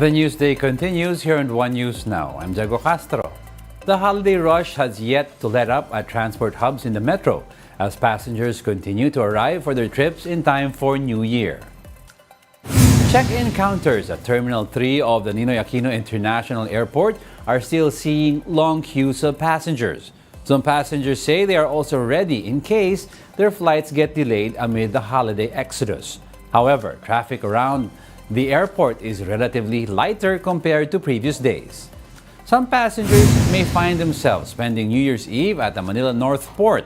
The news day continues here on One News Now. I'm Jago Castro. The holiday rush has yet to let up at transport hubs in the metro as passengers continue to arrive for their trips in time for New Year. Check-in counters at Terminal 3 of the Ninoy Aquino International Airport are still seeing long queues of passengers. Some passengers say they are also ready in case their flights get delayed amid the holiday exodus. However, traffic around the airport is relatively lighter compared to previous days. Some passengers may find themselves spending New Year's Eve at the Manila North Port.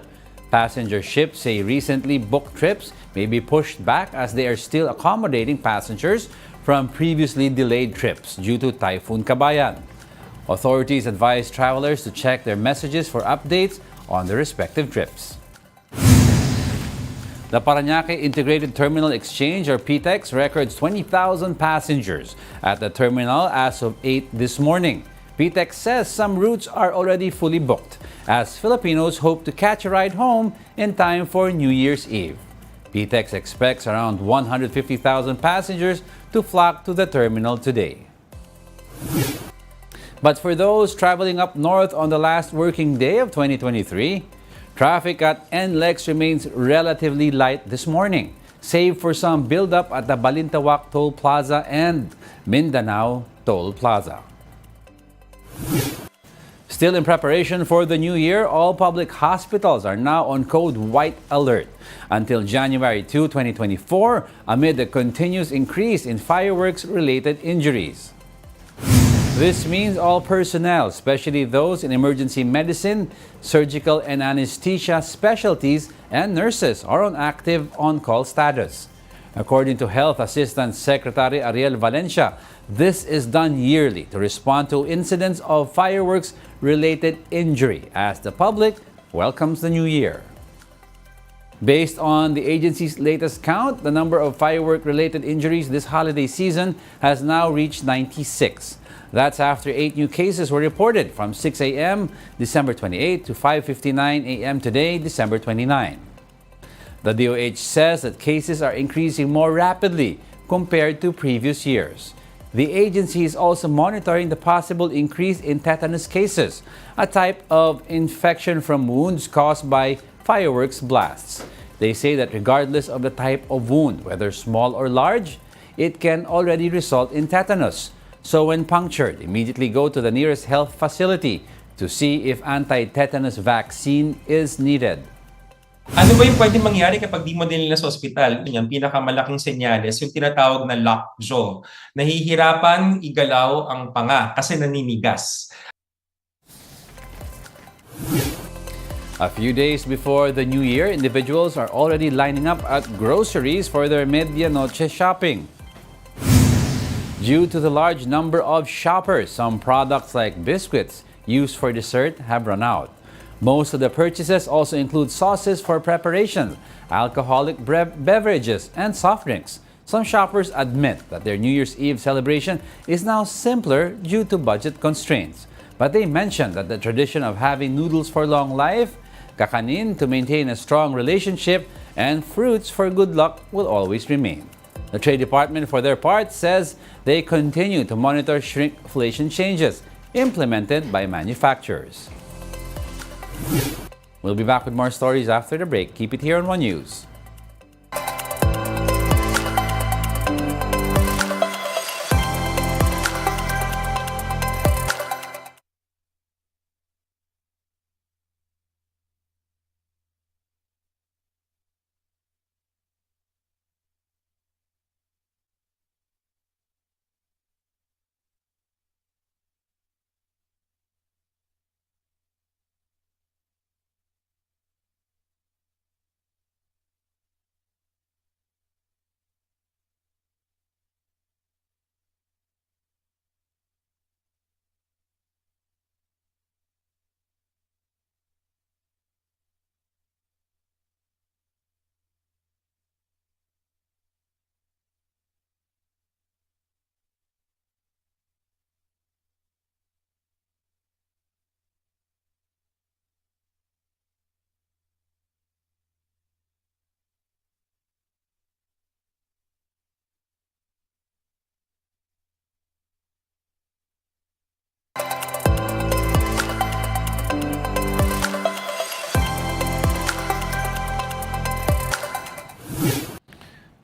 Passenger ships say recently booked trips may be pushed back as they are still accommodating passengers from previously delayed trips due to Typhoon Kabayan. Authorities advise travelers to check their messages for updates on their respective trips. The Parañaque Integrated Terminal Exchange, or PTEX, records 20,000 passengers at the terminal as of 8 this morning. PTEX says some routes are already fully booked, as Filipinos hope to catch a ride home in time for New Year's Eve. PTEX expects around 150,000 passengers to flock to the terminal today. But for those traveling up north on the last working day of 2023, traffic at NLEX remains relatively light this morning, save for some buildup at the Balintawak Toll Plaza and Mindanao Toll Plaza. Still in preparation for the new year, all public hospitals are now on code white alert until January 2, 2024, amid the continuous increase in fireworks-related injuries. This means all personnel, especially those in emergency medicine, surgical and anesthesia specialties, and nurses, are on active on-call status. According to Health Assistant Secretary Ariel Valencia, this is done yearly to respond to incidents of fireworks-related injury as the public welcomes the new year. Based on the agency's latest count, the number of firework-related injuries this holiday season has now reached 96. That's after 8 new cases were reported from 6 a.m. December 28 to 5:59 a.m. today, December 29. The DOH says that cases are increasing more rapidly compared to previous years. The agency is also monitoring the possible increase in tetanus cases, a type of infection from wounds caused by fireworks blasts. They say that regardless of the type of wound, whether small or large, it can already result in tetanus. So when punctured, immediately go to the nearest health facility to see if anti-tetanus vaccine is needed. Ano ba yung pwedeng mangyari kapag di mo dinala sa ospital? Yung pinakamalaking senyales, yung tinatawag na lockjaw. Nahihirapan igalaw ang panga kasi naninigas. A few days before the new year, individuals are already lining up at groceries for their medianoche shopping. Due to the large number of shoppers, some products like biscuits used for dessert have run out. Most of the purchases also include sauces for preparation, alcoholic beverages, and soft drinks. Some shoppers admit that their New Year's Eve celebration is now simpler due to budget constraints. But they mention that the tradition of having noodles for long life, kakanin to maintain a strong relationship, and fruits for good luck will always remain. The Trade Department, for their part, says they continue to monitor shrinkflation changes implemented by manufacturers. We'll be back with more stories after the break. Keep it here on One News.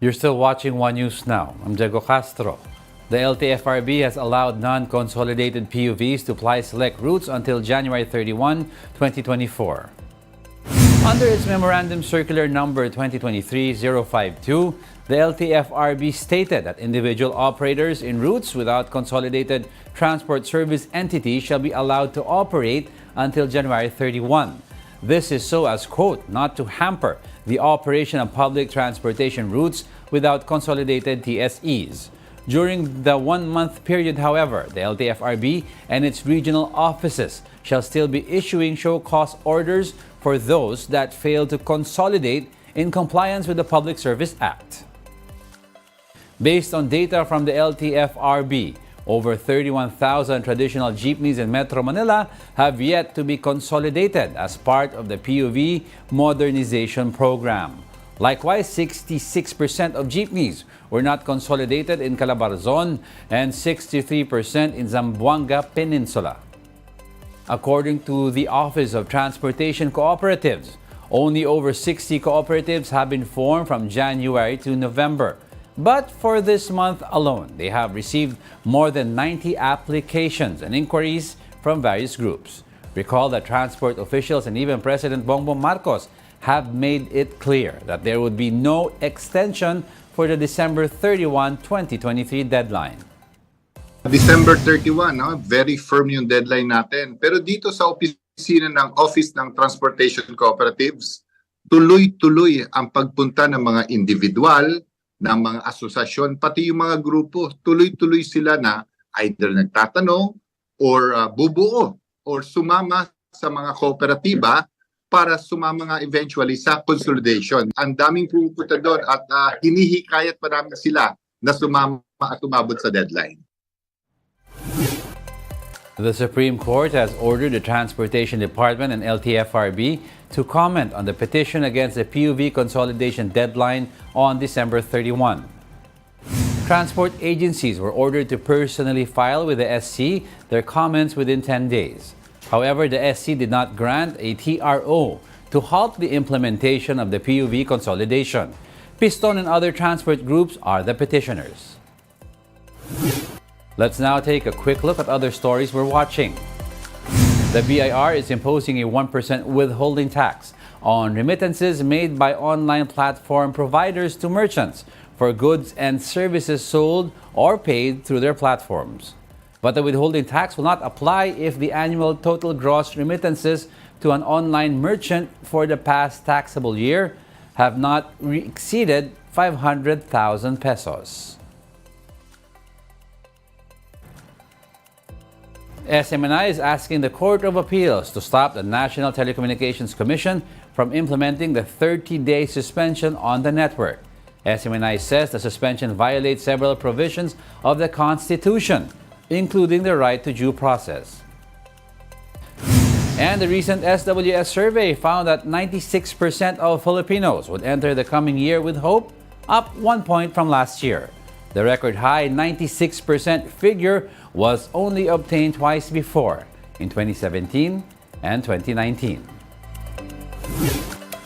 You're still watching One News Now. I'm Diego Castro. The LTFRB has allowed non-consolidated PUVs to ply select routes until January 31, 2024. Under its Memorandum Circular Number 2023-052, the LTFRB stated that individual operators in routes without consolidated transport service entities shall be allowed to operate until January 31. This is so as, quote, not to hamper the operation of public transportation routes without consolidated TSEs. During the one-month period, however, the LTFRB and its regional offices shall still be issuing show-cause orders for those that fail to consolidate in compliance with the Public Service Act. Based on data from the LTFRB, over 31,000 traditional jeepneys in Metro Manila have yet to be consolidated as part of the PUV modernization program. Likewise, 66% of jeepneys were not consolidated in Calabarzon and 63% in Zamboanga Peninsula. According to the Office of Transportation Cooperatives, only over 60 cooperatives have been formed from January to November. But for this month alone, they have received more than 90 applications and inquiries from various groups. Recall that transport officials and even President Bongbong Marcos have made it clear that there would be no extension for the December 31, 2023 deadline. December 31, no? Very firm yung deadline natin. Pero dito sa opisina ng Office ng Transportation Cooperatives, tuloy-tuloy ang pagpunta ng mga individual, ng mga asosasyon, pati yung mga grupo, tuloy-tuloy sila na either nagtatanong or bubuo or sumama sa mga kooperatiba para sumama nga eventually sa consolidation. Ang daming pupunta doon at hinihikayat pa namin sila na sumama at umabot sa deadline. The Supreme Court has ordered the Transportation Department and LTFRB to comment on the petition against the PUV consolidation deadline on December 31. Transport agencies were ordered to personally file with the SC their comments within 10 days. However, the SC did not grant a TRO to halt the implementation of the PUV consolidation. Piston and other transport groups are the petitioners. Let's now take a quick look at other stories we're watching. The BIR is imposing a 1% withholding tax on remittances made by online platform providers to merchants for goods and services sold or paid through their platforms. But the withholding tax will not apply if the annual total gross remittances to an online merchant for the past taxable year have not exceeded 500,000 pesos. SMNI is asking the Court of Appeals to stop the National Telecommunications Commission from implementing the 30-day suspension on the network. SMNI says the suspension violates several provisions of the Constitution, including the right to due process. And the recent SWS survey found that 96% of Filipinos would enter the coming year with hope, up 1 point from last year. The record high 96% figure was only obtained twice before, in 2017 and 2019.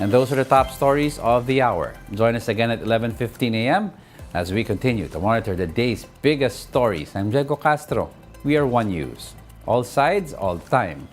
And those are the top stories of the hour. Join us again at 11:15 a.m. as we continue to monitor the day's biggest stories. I'm Diego Castro. We are One News. All sides, all the time.